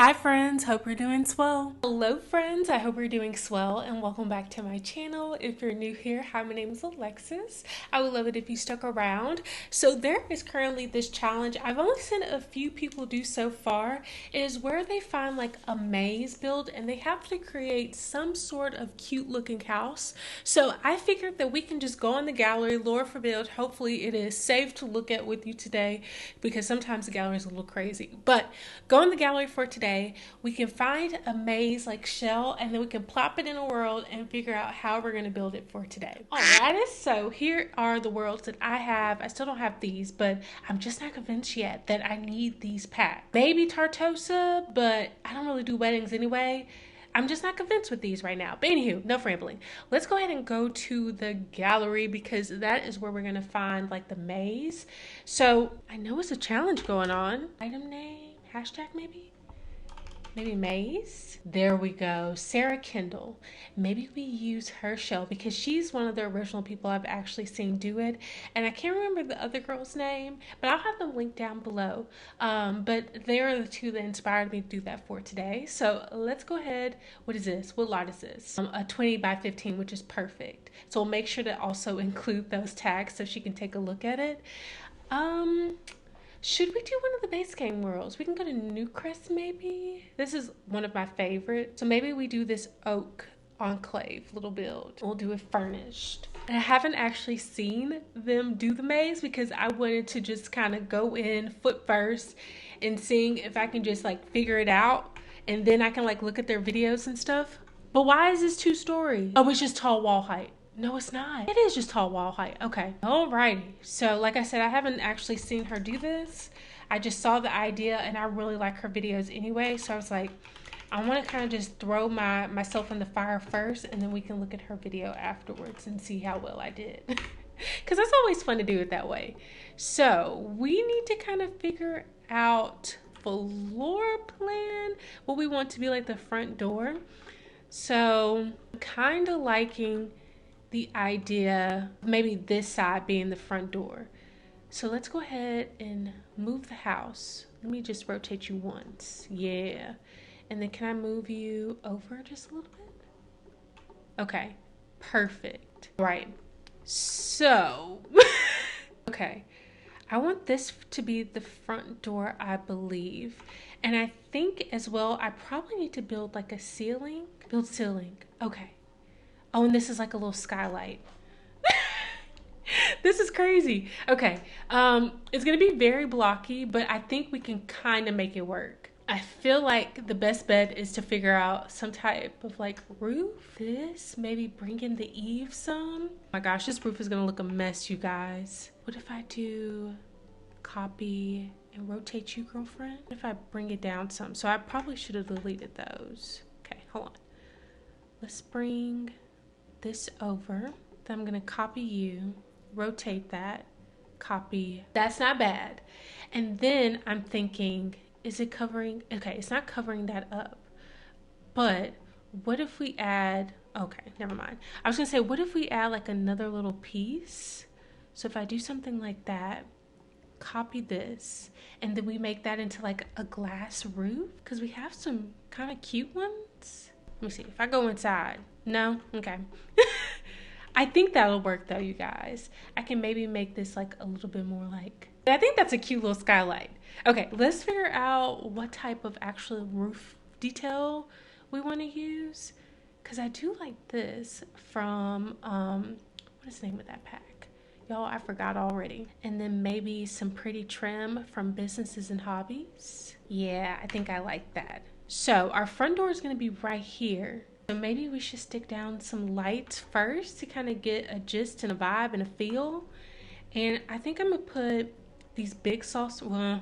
Hi friends, hope you're doing swell. Hello friends, I hope you're doing swell and welcome back to my channel. If you're new here, hi, my name is Alexis. I would love it if you stuck around. So there is currently this challenge I've only seen a few people do so far. It is where they find like a maze build and they have to create some sort of cute looking house. So I figured that we can just go in the gallery, Lord forbid, hopefully it is safe to look at with you today because sometimes the gallery is a little crazy. But go in the gallery for today. We can find a maze like shell and then we can plop it in a world and figure out how we're going to build it for today. Alrighty, so here are the worlds that I have. I still don't have these, but I'm just not convinced yet that I need these packed. Maybe Tartosa, but I don't really do weddings anyway. I'm just not convinced with these right now. But anywho, enough rambling. Let's go ahead and go to the gallery because that is where we're going to find like the maze. So I know it's a challenge going on. Item name, hashtag maybe maze. There we go. Sarah Kendall. Maybe we use her shell because she's one of the original people I've actually seen do it. And I can't remember the other girl's name, but I'll have them linked down below. But they're the two that inspired me to do that for today. So let's go ahead. What is this? What lot is this? A 20 by 15, which is perfect. So we'll make sure to also include those tags so she can take a look at it. Should we do one of the base game worlds? We can go to Newcrest maybe. This is one of my favorites. So maybe we do this oak enclave little build. We'll do it furnished. And I haven't actually seen them do the maze because I wanted to just kind of go in foot first and seeing if I can just like figure it out. And then I can like look at their videos and stuff. But why is this 2-story? Oh, it's just tall wall height. No, it's not. It is just tall wall height. Okay. Alrighty. So like I said, I haven't actually seen her do this. I just saw the idea and I really like her videos anyway. So I was like, I want to kind of just throw myself in the fire first and then we can look at her video afterwards and see how well I did. Because that's always fun to do it that way. So we need to kind of figure out floor plan, what we want to be like the front door. So I'm kind of liking the idea of maybe this side being the front door. So let's go ahead and move the house. Let me just rotate you once. Yeah. And then can I move you over just a little bit? Okay. Perfect. Right. So, okay. I want this to be the front door, I believe. And I think as well, I probably need to build like a ceiling. Build ceiling. Okay. Oh, and this is like a little skylight. This is crazy. Okay. It's going to be very blocky, but I think we can kind of make it work. I feel like the best bet is to figure out some type of like roof. This, maybe bring in the eave some. Oh my gosh, this roof is going to look a mess, you guys. What if I do copy and rotate you, girlfriend? What if I bring it down some? So I probably should have deleted those. Okay, hold on. Let's bring this over. Then I'm gonna copy you, rotate that, copy. That's not bad. And then I'm thinking, is it covering? Okay, it's not covering that up. But what if we add, okay, never mind. I was gonna say, what if we add like another little piece? So if I do something like that, copy this, and then we make that into like a glass roof, because we have some kind of cute ones. Let me see, if I go inside, no? Okay. I think that'll work though, you guys. I can maybe make this like a little bit more like, I think that's a cute little skylight. Okay, let's figure out what type of actual roof detail we want to use. Because I do like this from, what is the name of that pack? Y'all, I forgot already. And then maybe some pretty trim from Businesses and Hobbies. Yeah, I think I like that. So our front door is going to be right here. So maybe we should stick down some lights first to kind of get a gist and a vibe and a feel. And I think I'm going to put these big saucer, well, I'm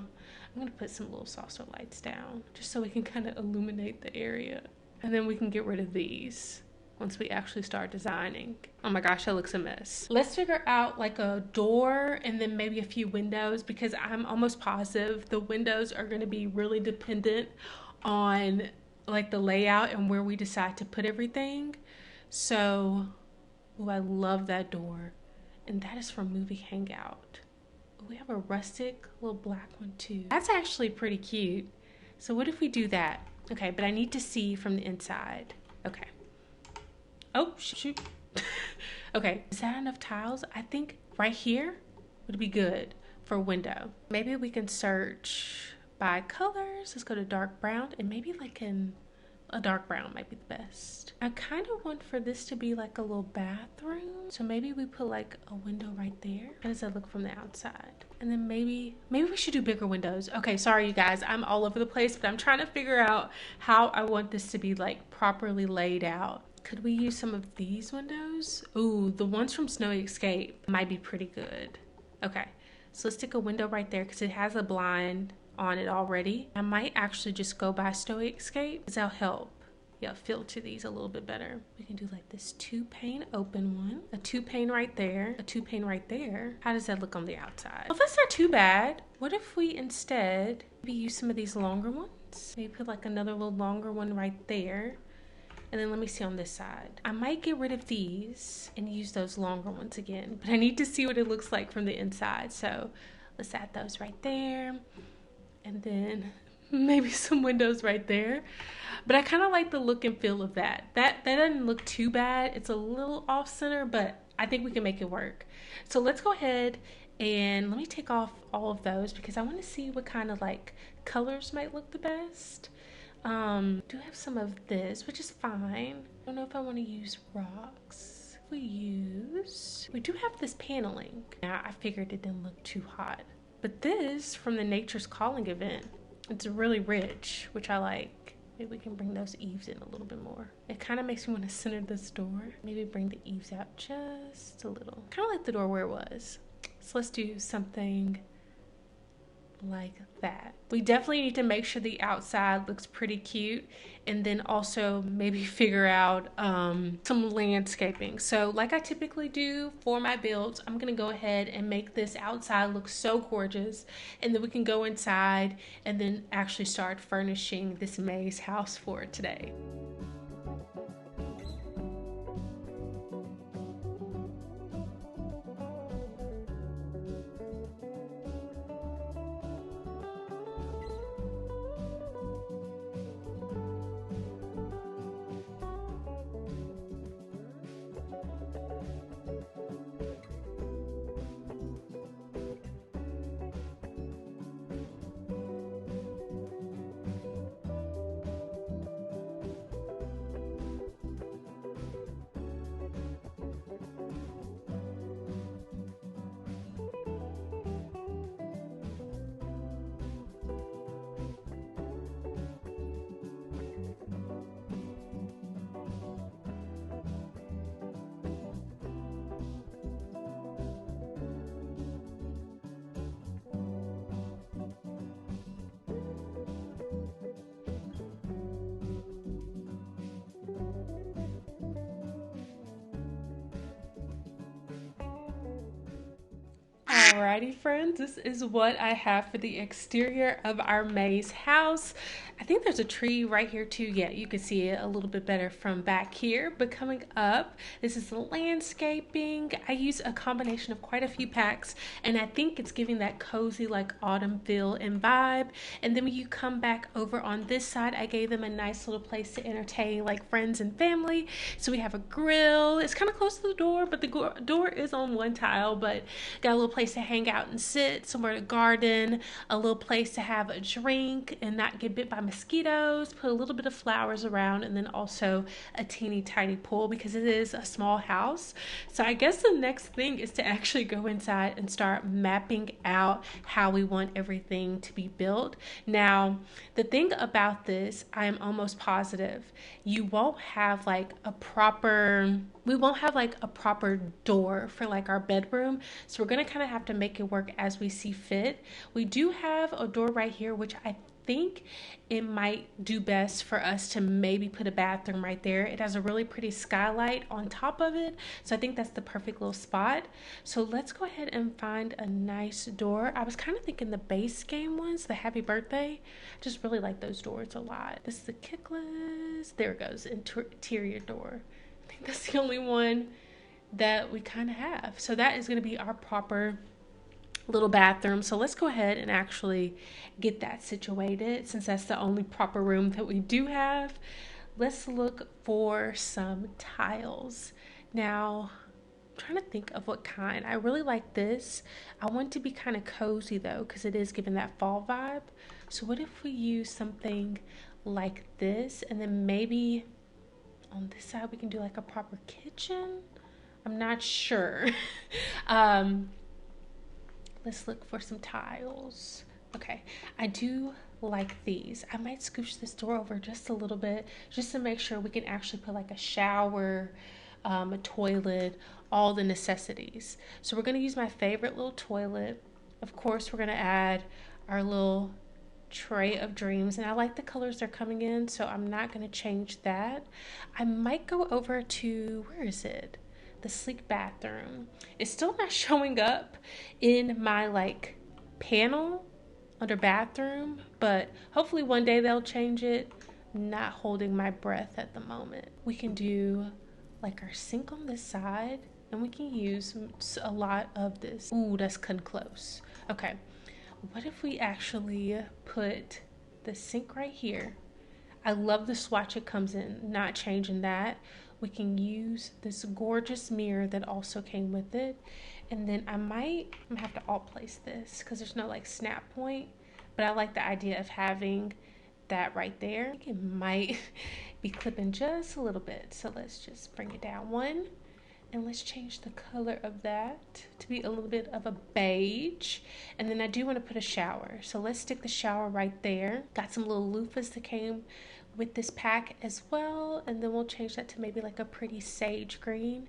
going to put some little saucer lights down just so we can kind of illuminate the area. And then we can get rid of these once we actually start designing. Oh my gosh, that looks a mess. Let's figure out like a door and then maybe a few windows because I'm almost positive the windows are going to be really dependent on like the layout and where we decide to put everything. So, oh, I love that door. And that is from Movie Hangout. Ooh, we have a rustic little black one too. That's actually pretty cute. So what if we do that? Okay, but I need to see from the inside. Okay. Oh, shoot. Okay, is that enough tiles? I think right here would be good for a window. Maybe we can search by colors. Let's go to dark brown, and maybe like in a dark brown might be the best. I kind of want for this to be like a little bathroom. So maybe we put like a window right there. How does that look from the outside? And then maybe we should do bigger windows. Okay, sorry you guys, I'm all over the place, but I'm trying to figure out how I want this to be like properly laid out. Could we use some of these windows? Ooh, the ones from Snowy Escape might be pretty good. Okay, so let's stick a window right there because it has a blind on it already. I might actually just go by Snowy Escape because that'll help. Yeah, filter these a little bit better. We can do like this 2-pane open one, a 2-pane right there, a 2-pane right there. How does that look on the outside? Well, that's not too bad. What if we instead maybe use some of these longer ones? Maybe put like another little longer one right there. And then let me see on this side. I might get rid of these and use those longer ones again, but I need to see what it looks like from the inside. So let's add those right there. And then maybe some windows right there. But I kind of like the look and feel of that. That doesn't look too bad. It's a little off center, but I think we can make it work. So let's go ahead and let me take off all of those because I want to see what kind of like colors might look the best. Do have some of this, which is fine. I don't know if I want to use rocks. We do have this paneling. Now I figured it didn't look too hot. But this from the Nature's Calling event, it's really rich, which I like. Maybe we can bring those eaves in a little bit more. It kind of makes me want to center this door. Maybe bring the eaves out just a little. Kind of like the door where it was. So let's do something like that. We definitely need to make sure the outside looks pretty cute, and then also maybe figure out some landscaping. So like I typically do for my builds, I'm gonna go ahead and make this outside look so gorgeous, and then we can go inside and then actually start furnishing this maze house for today. Alrighty friends, this is what I have for the exterior of our maze house. I think there's a tree right here too. Yeah, you can see it a little bit better from back here. But coming up, this is the landscaping. I use a combination of quite a few packs, and I think it's giving that cozy like autumn feel and vibe. And then when you come back over on this side, I gave them a nice little place to entertain like friends and family. So we have a grill. It's kind of close to the door, but the door is on one tile, but got a little place to hang out and sit, somewhere to garden, a little place to have a drink and not get bit by mosquitoes, put a little bit of flowers around, and then also a teeny tiny pool because it is a small house. So I guess the next thing is to actually go inside and start mapping out how we want everything to be built. Now, the thing about this, I am almost positive you won't have like a proper door for like our bedroom. So we're going to kind of have to make it work as we see fit. We do have a door right here, which I think it might do best for us to maybe put a bathroom right there. It has a really pretty skylight on top of it, so I think that's the perfect little spot. So let's go ahead and find a nice door. I was kind of thinking the base game ones, the happy birthday. I just really like those doors a lot. This is the kickless. There it goes, interior door. I think that's the only one that we kind of have. So that is going to be our proper little bathroom. So let's go ahead and actually get that situated since that's the only proper room that we do have. Let's look for some tiles. Now, I'm trying to think of what kind. I really like this. I want it to be kind of cozy though, because it is giving that fall vibe. So what if we use something like this, and then maybe on this side we can do like a proper kitchen? I'm not sure. Let's look for some tiles. Okay, I do like these. I might scooch this door over just a little bit just to make sure we can actually put like a shower, a toilet, all the necessities. So we're gonna use my favorite little toilet. Of course, we're gonna add our little tray of dreams, and I like the colors they're coming in, so I'm not gonna change that. I might go over to, where is it? The sleek bathroom. It's still not showing up in my like panel under bathroom, but hopefully one day they'll change it. I'm not holding my breath at the moment. We can do like our sink on this side, and we can use a lot of this. Ooh, that's cutting close. Okay, what if we actually put the sink right here? I love the swatch it comes in, not changing that. We can use this gorgeous mirror that also came with it. And then I'm gonna have to alt place this because there's no like snap point, but I like the idea of having that right there. I think it might be clipping just a little bit. So let's just bring it down one, and let's change the color of that to be a little bit of a beige. And then I do want to put a shower. So let's stick the shower right there. Got some little loofahs that came with this pack as well, and then we'll change that to maybe like a pretty sage green.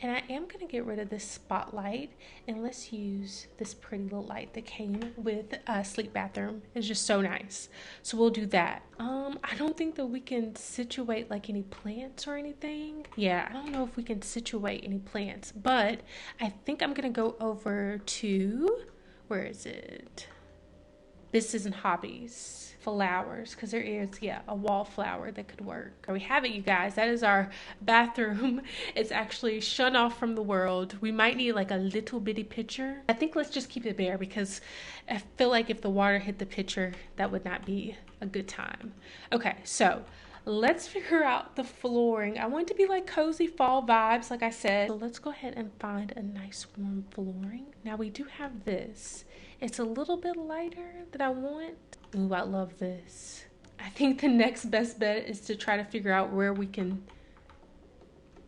And I am going to get rid of this spotlight, and let's use this pretty little light that came with a sleep bathroom. It's just so nice, so we'll do that. I don't think that we can situate like any plants or anything. Yeah, I don't know if we can situate any plants, but I think I'm gonna go over to, where is it? Business and hobbies, flowers, because there is, yeah, a wallflower that could work. There we have it, you guys. That is our bathroom. It's actually shut off from the world. We might need like a little bitty pitcher. I think let's just keep it bare because I feel like if the water hit the pitcher, that would not be a good time. Okay, so let's figure out the flooring. I want it to be like cozy fall vibes, like I said. So let's go ahead and find a nice warm flooring. Now we do have this. It's a little bit lighter than I want. Ooh, I love this. I think the next best bet is to try to figure out where we can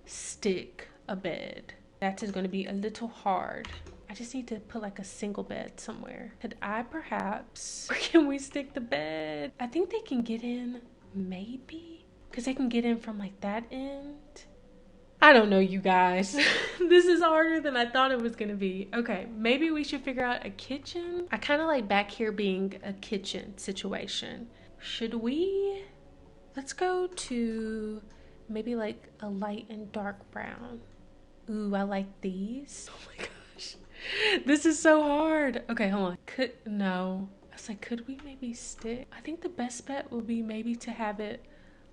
stick a bed. That is going to be a little hard. I just need to put like a single bed somewhere. Could I perhaps, where can we stick the bed? I think they can get in, maybe, because they can get in from like that end. I don't know, you guys. This is harder than I thought it was gonna be. Okay, maybe we should figure out a kitchen. I kind of like back here being a kitchen situation. Should we? Let's go to maybe like a light and dark brown. Ooh, I like these. Oh my gosh. This is so hard. Okay, hold on. No. I was like, could we maybe stick? I think the best bet would be maybe to have it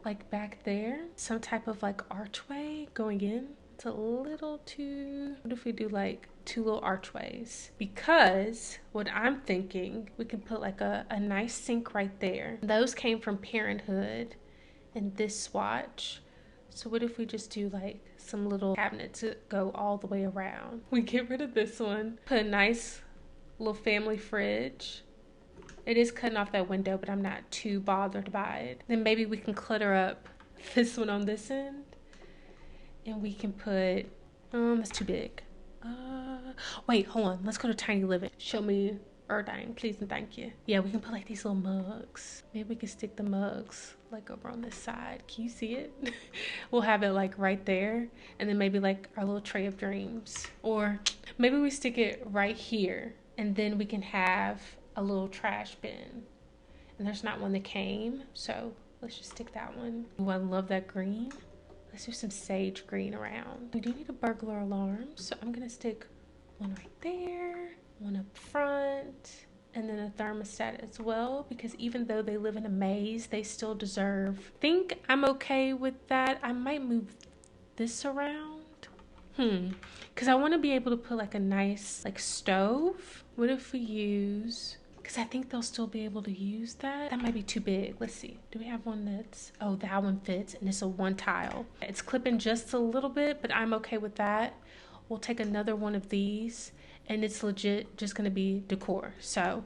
like back there, some type of like archway going in. It's a little too, what if we do like two little archways? Because what I'm thinking, we can put like a nice sink right there. Those came from Parenthood in this swatch. So what if we just do like some little cabinets that go all the way around? We get rid of this one, put a nice little family fridge. It is cutting off that window, but I'm not too bothered by it. Then maybe we can clutter up this one on this end. And we can put, that's too big. Wait, hold on. Let's go to Tiny Living. Show me Erdine, please and thank you. Yeah, we can put like these little mugs. Maybe we can stick the mugs like over on this side. Can you see it? We'll have it like right there. And then maybe like our little tray of dreams. Or maybe we stick it right here. And then we can have a little trash bin, and there's not one that came, so let's just stick that one. Ooh, I love that green. Let's do some sage green around. We do need a burglar alarm, so I'm gonna stick one right there, one up front, and then a thermostat as well, because even though they live in a maze, they still deserve. I think I'm okay with that. I might move this around, because I want to be able to put like a nice like stove What if we use, because I think they'll still be able to use that. That might be too big. Let's see. Do we have one that's, oh, that one fits and it's a one tile. It's clipping just a little bit, but I'm okay with that. We'll take another one of these and it's legit just gonna be decor. So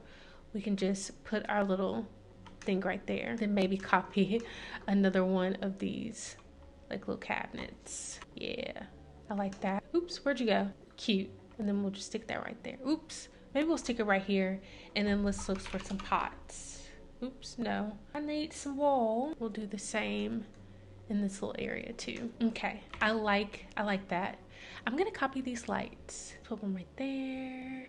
we can just put our little thing right there. Then maybe copy another one of these like little cabinets. Yeah, I like that. Oops, where'd you go? Cute. And then we'll just stick that right there. Oops, maybe we'll stick it right here. And then let's look for some pots. Oops, no. I need some wall. We'll do the same in this little area too. Okay, I like that. I'm gonna copy these lights. Put one right there.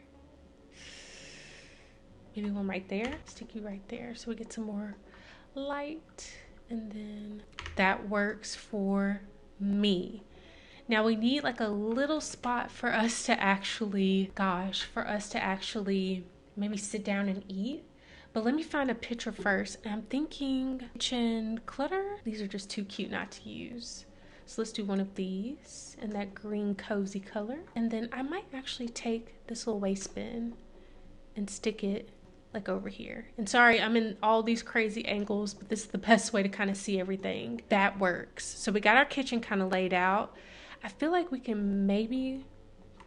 Maybe one right there. Stick you right there so we get some more light. And then that works for me. Now we need like a little spot for us to actually, maybe sit down and eat. But let me find a picture first. And I'm thinking kitchen clutter. These are just too cute not to use. So let's do one of these in that green cozy color. And then I might actually take this little waste bin and stick it like over here. And sorry, I'm in all these crazy angles, but this is the best way to kind of see everything. That works. So we got our kitchen kind of laid out. I feel like we can maybe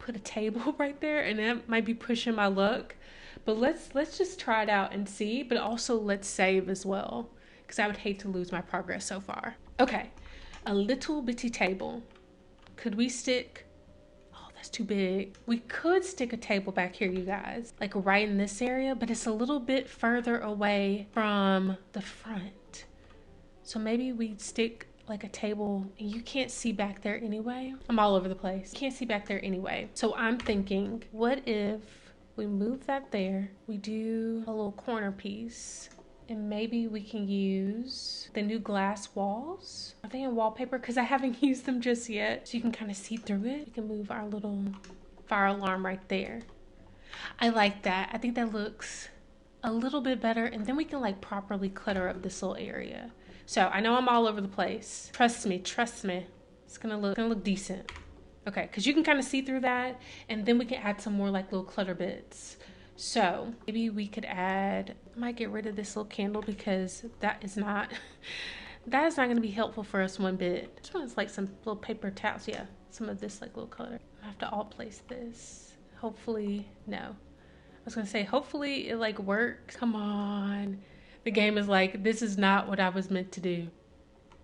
put a table right there, and that might be pushing my luck. But let's just try it out and see, but also let's save as well, because I would hate to lose my progress so far. Okay, a little bitty table. Could we stick, oh, that's too big. We could stick a table back here, you guys, like right in this area, but it's a little bit further away from the front. So maybe we'd stick like a table, and you can't see back there anyway. I'm all over the place. You can't see back there anyway. So I'm thinking, what if we move that there? We do a little corner piece, and maybe we can use the new glass walls. Are they in wallpaper? Because I haven't used them just yet. So you can kind of see through it. We can move our little fire alarm right there. I like that. I think that looks a little bit better. And then we can like properly clutter up this little area. So I know I'm all over the place. Trust me. It's gonna look decent. Okay, because you can kind of see through that, and then we can add some more like little clutter bits. So maybe we could add, I might get rid of this little candle because that is not gonna be helpful for us one bit. This one's like some little paper towels. Yeah, some of this like little color. I have to all place this. Hopefully, no. I was gonna say, hopefully it like works. Come on. The game is like, this is not what I was meant to do.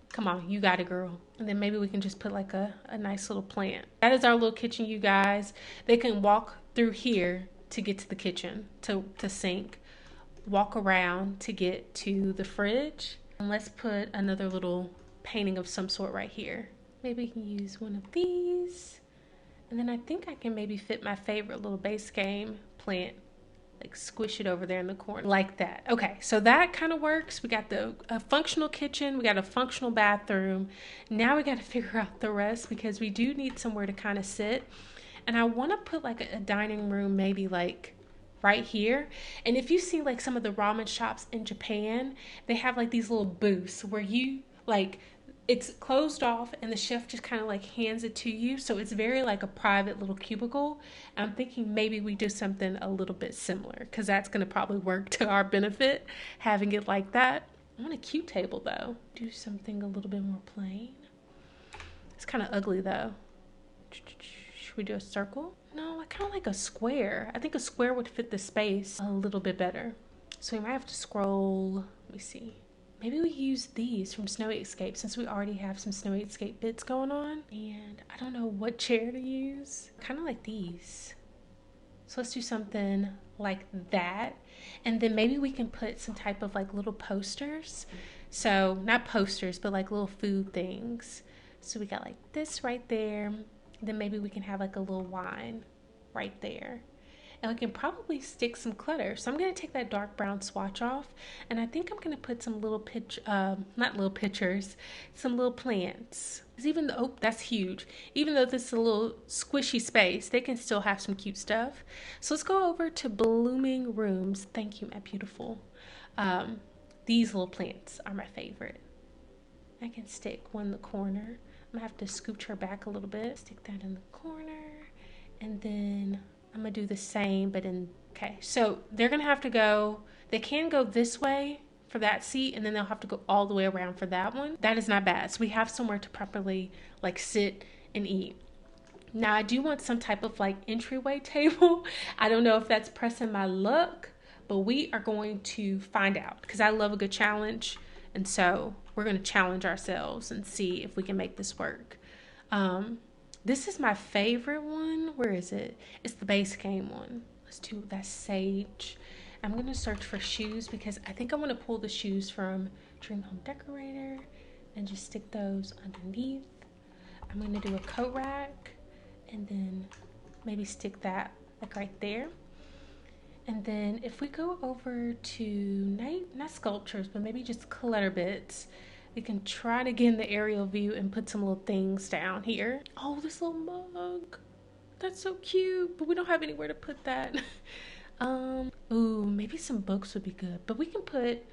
Come on, you got it, girl. And then maybe we can just put like a nice little plant. That is our little kitchen, you guys. They can walk through here to get to the kitchen, to sink. Walk around to get to the fridge. And let's put another little painting of some sort right here. Maybe we can use one of these. And then I think I can maybe fit my favorite little base game plant, like squish it over there in the corner like that. Okay, so that kind of works. We got a functional kitchen, we got a functional bathroom. Now we got to figure out the rest, because we do need somewhere to kind of sit. And I want to put like a dining room maybe like right here. And if you see like some of the ramen shops in Japan, they have like these little booths where you like, it's closed off and the chef just kind of like hands it to you. So it's very like a private little cubicle. I'm thinking maybe we do something a little bit similar, because that's going to probably work to our benefit, having it like that. I want a cute table though. Do something a little bit more plain. It's kind of ugly though. Should we do a circle? No, I kind of like a square. I think a square would fit the space a little bit better. So we might have to scroll. Let me see. Maybe we use these from Snowy Escape, since we already have some Snowy Escape bits going on. And I don't know what chair to use. Kind of like these. So let's do something like that. And then maybe we can put some type of like little posters. So not posters, but like little food things. So we got like this right there. Then maybe we can have like a little wine right there. And we can probably stick some clutter. So I'm going to take that dark brown swatch off. And I think I'm going to put some little not little pictures, some little plants. Even though, oh, that's huge. Even though this is a little squishy space, they can still have some cute stuff. So let's go over to Blooming Rooms. Thank you, my beautiful. These little plants are my favorite. I can stick one in the corner. I'm going to have to scooch her back a little bit. Stick that in the corner. And then I'm going to do the same, but in Okay, so they're gonna have to go, they can go this way for that seat, and then they'll have to go all the way around for that one. That is not bad. So we have somewhere to properly like sit and eat. Now I do want some type of like entryway table. I don't know if that's pressing my luck, but we are going to find out because I love a good challenge. And so we're going to challenge ourselves and see if we can make this work. This is my favorite one. Where is it? It's the base game one. Let's do that sage. I'm going to search for shoes because I think I want to pull the shoes from Dream Home Decorator and just stick those underneath. I'm going to do a coat rack and then maybe stick that like right there. And then if we go over to not sculptures, but maybe just clutter bits, we can try to get in the aerial view and put some little things down here. Oh, this little mug. That's so cute, but we don't have anywhere to put that. Ooh, maybe some books would be good, but we can put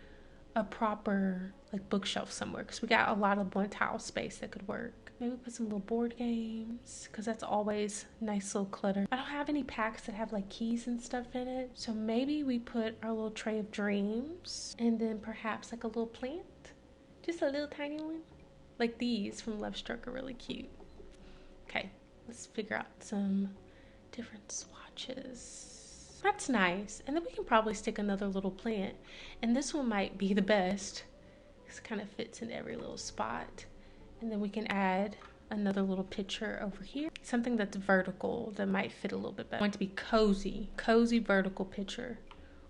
a proper like bookshelf somewhere because we got a lot of one tile space that could work. Maybe put some little board games because that's always nice little clutter. I don't have any packs that have like keys and stuff in it. So maybe we put our little tray of dreams and then perhaps like a little plant. Just a little tiny one. Like these from Love Struck are really cute. Okay, let's figure out some different swatches. That's nice. And then we can probably stick another little plant. And this one might be the best. This kind of fits in every little spot. And then we can add another little picture over here. Something that's vertical that might fit a little bit better. I want it to be cozy. Cozy vertical picture.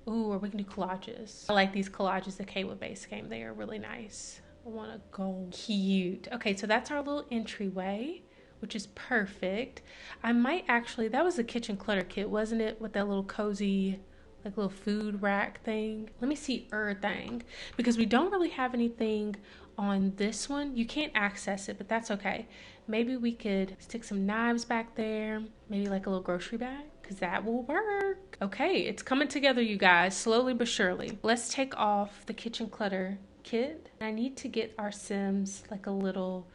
Ooh, or we can do collages. I like these collages that came with base game. They are really nice. I want to go cute. Okay, so that's our little entryway, which is perfect. I might actually, that was a kitchen clutter kit, wasn't it? With that little cozy, like little food rack thing. Let me see thing, because we don't really have anything on this one. You can't access it, but that's okay. Maybe we could stick some knives back there, maybe like a little grocery bag, because that will work. Okay, it's coming together, you guys, slowly but surely. Let's take off the kitchen clutter kit. I need to get our Sims like a little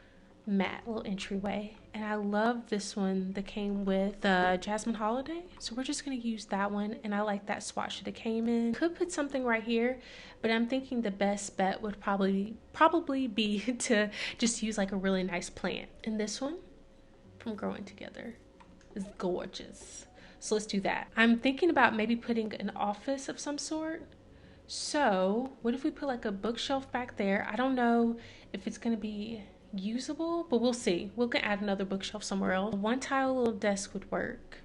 mat, little entryway. And I love this one that came with the Jasmine Holiday. So we're just gonna use that one. And I like that swatch that it came in. Could put something right here, but I'm thinking the best bet would probably be to just use like a really nice plant. And this one from Growing Together is gorgeous. So let's do that. I'm thinking about maybe putting an office of some sort. So what if we put like a bookshelf back there? I don't know if it's gonna be usable, but we'll see. We can add another bookshelf somewhere else. A one tile little desk would work.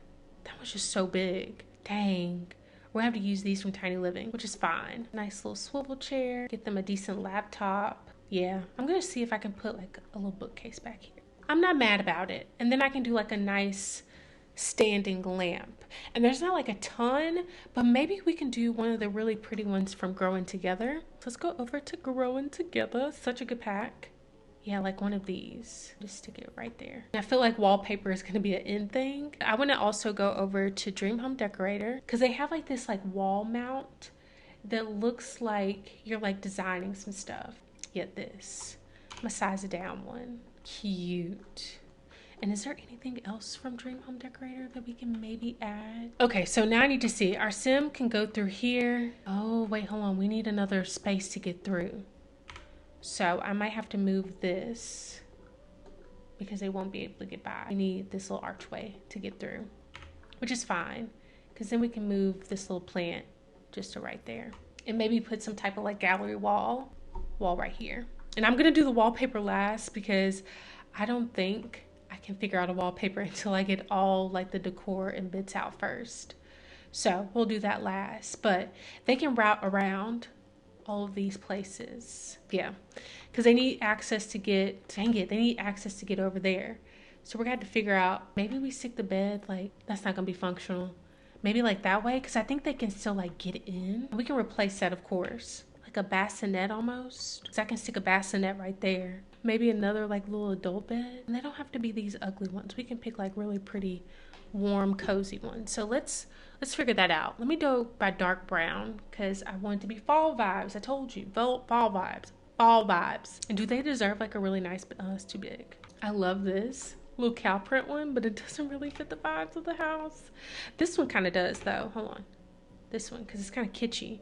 That was just so big. Dang. We'll have to use these from Tiny Living, which is fine. Nice little swivel chair. Get them a decent laptop. Yeah, I'm gonna see if I can put like a little bookcase back here. I'm not mad about it. And then I can do like a nice standing lamp. And there's not like a ton, but maybe we can do one of the really pretty ones from Growing Together. So let's go over to Growing Together. Such a good pack. Yeah, like one of these. Just stick it right there. I feel like wallpaper is going to be an in thing. I want to also go over to Dream Home Decorator because they have like this like wall mount that looks like you're like designing some stuff. Get this. I'm gonna size it down one. Cute. And is there anything else from Dream Home Decorator that we can maybe add? Okay, so now I need to see. Our sim can go through here. Oh, wait, hold on. We need another space to get through. So I might have to move this because they won't be able to get by. We need this little archway to get through, which is fine because then we can move this little plant just to right there. And maybe put some type of like gallery wall right here. And I'm gonna do the wallpaper last because I don't think I can figure out a wallpaper until I get all like the decor and bits out first. So we'll do that last, but they can route around all of these places. Yeah, because they need access to get, dang it, they need access to get over there. So we're gonna have to figure out, maybe we stick the bed, like that's not gonna be functional. Maybe like that way, because I think they can still like get in. We can replace that, of course. Like a bassinet almost. So I can stick a bassinet right there. Maybe another like little adult bed. And they don't have to be these ugly ones. We can pick like really pretty, warm, cozy ones. So let's figure that out. Let me go by dark brown because I want it to be fall vibes. I told you, fall vibes, fall vibes. And do they deserve like a really nice, it's too big. I love this little cow print one, but it doesn't really fit the vibes of the house. This one kind of does though. Hold on. this one, because it's kind of kitschy.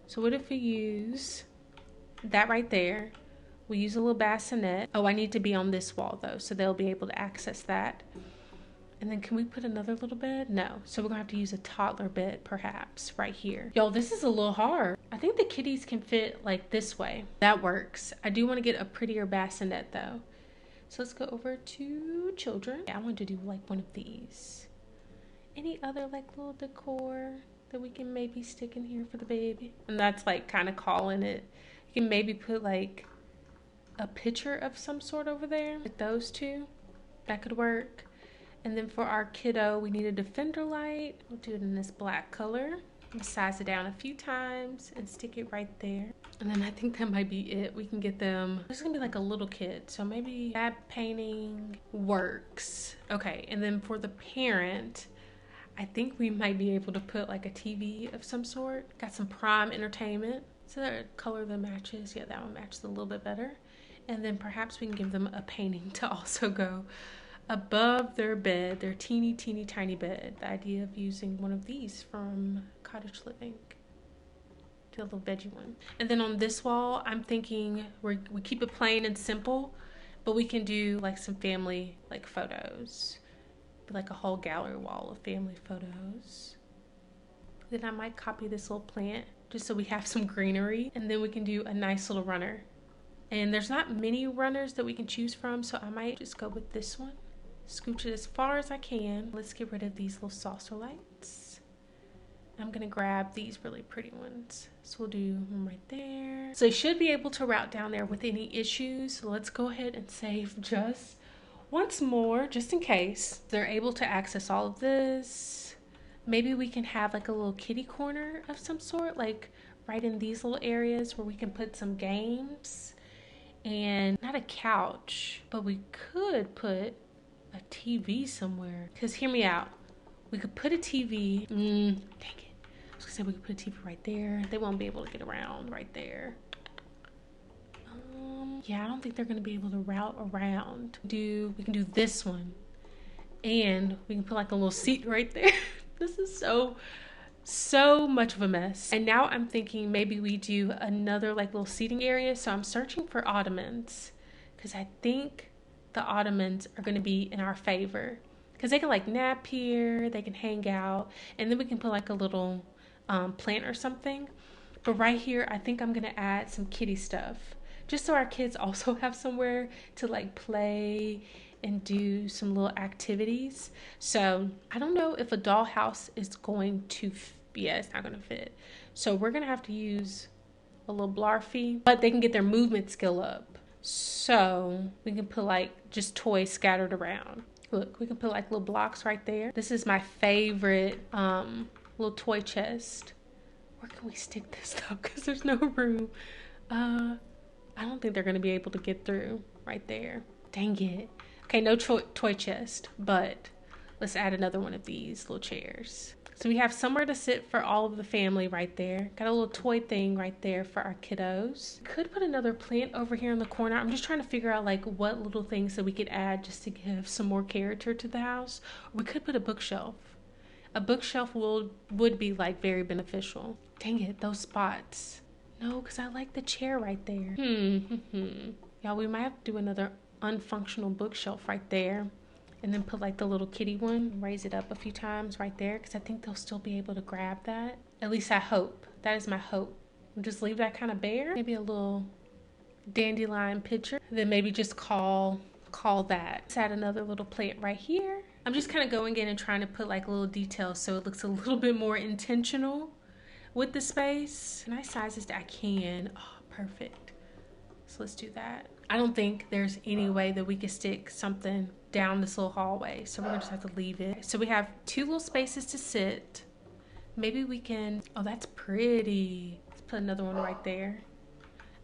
So what if we use that right there? We use a little bassinet. Oh, I need to be on this wall though, so they'll be able to access that. And then can we put another little bed? No. So we're gonna have to use a toddler bed perhaps right here. Y'all, this is a little hard. I think the kitties can fit like this way. That works. I do want to get a prettier bassinet though. So let's go over to children. Yeah, I want to do like one of these. Any other like little decor that we can maybe stick in here for the baby? And that's like kind of calling it. You can maybe put like a picture of some sort over there. Like those two. That could work. And then for our kiddo, we need a defender light. We'll do it in this black color. We'll size it down a few times and stick it right there. And then I think that might be it. We can get them, this is gonna be like a little kid. So maybe that painting works. Okay, and then for the parent, I think we might be able to put like a TV of some sort. Got some prime entertainment. So that color that matches, yeah, that one matches a little bit better. And then perhaps we can give them a painting to also go above their bed, their teeny tiny bed. The idea of using one of these from Cottage Living. Do a little veggie one. And then on this wall, I'm thinking we keep it plain and simple, but we can do like some family like photos. Like a whole gallery wall of family photos. Then I might copy this little plant just so we have some greenery. And then we can do a nice little runner. And there's not many runners that we can choose from, so I might just go with this one. Scooch it as far as I can. Let's get rid of these little saucer lights. I'm gonna grab these really pretty ones. So we'll do them right there. So they should be able to route down there with any issues. So let's go ahead and save just once more, just in case. They're able to access all of this. Maybe we can have like a little kiddie corner of some sort, like right in these little areas where we can put some games. And not a couch, but we could put a TV somewhere. Because hear me out. We could put a TV. Dang it. I was gonna say we could put a TV right there. They won't be able to get around right there. Yeah, I don't think they're gonna be able to route around. We can do this one. And we can put like a little seat right there. This is so much of a mess. And now I'm thinking maybe we do another like little seating area. So I'm searching for ottomans because I think the ottomans are going to be in our favor because they can like nap here, they can hang out, and then we can put like a little plant or something. But right here, I think I'm going to add some kitty stuff just so our kids also have somewhere to like play and do some little activities. So I don't know if a dollhouse is going to yeah, it's not gonna fit. So we're gonna have to use a little blarfy, but they can get their movement skill up. So we can put like just toys scattered around. Look, we can put like little blocks right there. This is my favorite little toy chest. Where can we stick this stuff? Because there's no room. I don't think they're gonna be able to get through right there. Dang it. Okay, no toy chest, but let's add another one of these little chairs. So we have somewhere to sit for all of the family right there. Got a little toy thing right there for our kiddos. Could put another plant over here in the corner. I'm just trying to figure out like what little things that we could add just to give some more character to the house. Or we could put a bookshelf. A bookshelf would be like very beneficial. Dang it, those spots. No, because I like the chair right there. Y'all, we might have to do another unfunctional bookshelf right there. And then put like the little kitty one, raise it up a few times right there because I think they'll still be able to grab that. At least I hope. That is my hope. We'll just leave that kind of bare. Maybe a little dandelion picture. Then maybe just call that. Let's add another little plant right here. I'm just kind of going in and trying to put like little details so it looks a little bit more intentional with the space. Nice sizes that I can. Oh, perfect. So let's do that. I don't think there's any way that we could stick something down this little hallway, so we're gonna just have to leave it. So we have two little spaces to sit. Maybe we can, oh, that's pretty. Let's put another one right there.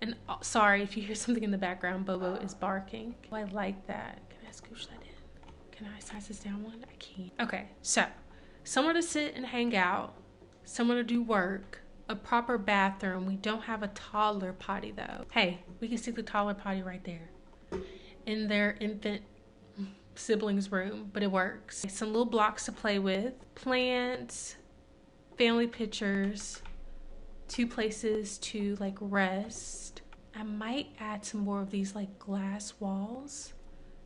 And sorry if you hear something in the background, Bobo is barking. Oh, I like that. Can I scooch that in? Can I size this down one? I can't. Okay, so somewhere to sit and hang out, somewhere to do work, a proper bathroom. We don't have a toddler potty though. Hey, we can stick the toddler potty right there in their infant siblings room, but it works. Some little blocks to play with, plants, family pictures, 2 places to like rest. I might add some more of these like glass walls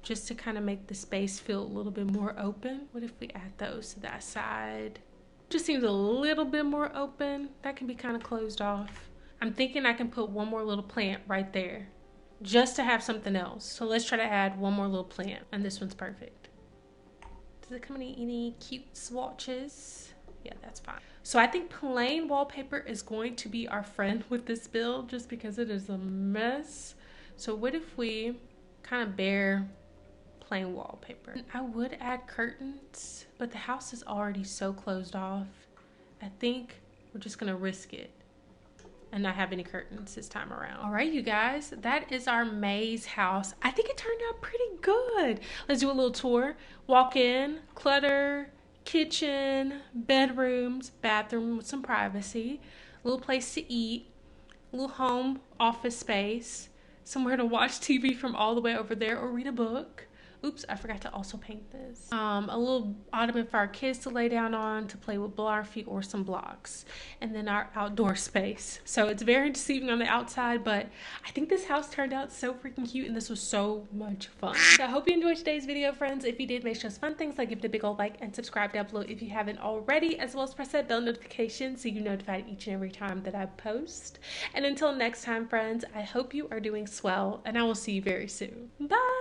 just to kind of make the space feel a little bit more open. What if we add those to that side? Just seems a little bit more open. That can be kind of closed off. I'm thinking I can put one more little plant right there just to have something else. So let's try to add one more little plant, and this one's perfect. Does it come in any cute swatches? Yeah, that's fine. So I think plain wallpaper is going to be our friend with this build just because it is a mess. So what if we kind of bare plain wallpaper? I would add curtains, but the house is already so closed off. I think we're just gonna risk it and not have any curtains this time around. All right, you guys, that is our maze house. I think it turned out pretty good. Let's do a little tour. Walk in, clutter, kitchen, bedrooms, bathroom with some privacy, a little place to eat, a little home office space, somewhere to watch TV from all the way over there or read a book. Oops, I forgot to also paint this. A little ottoman for our kids to lay down on, to play with our feet or some blocks. And then our outdoor space. So it's very deceiving on the outside, but I think this house turned out so freaking cute and this was so much fun. So I hope you enjoyed today's video, friends. If you did, make sure it's fun things like give it a big old like and subscribe down below if you haven't already, as well as press that bell notification so you're notified each and every time that I post. And until next time, friends, I hope you are doing swell and I will see you very soon. Bye!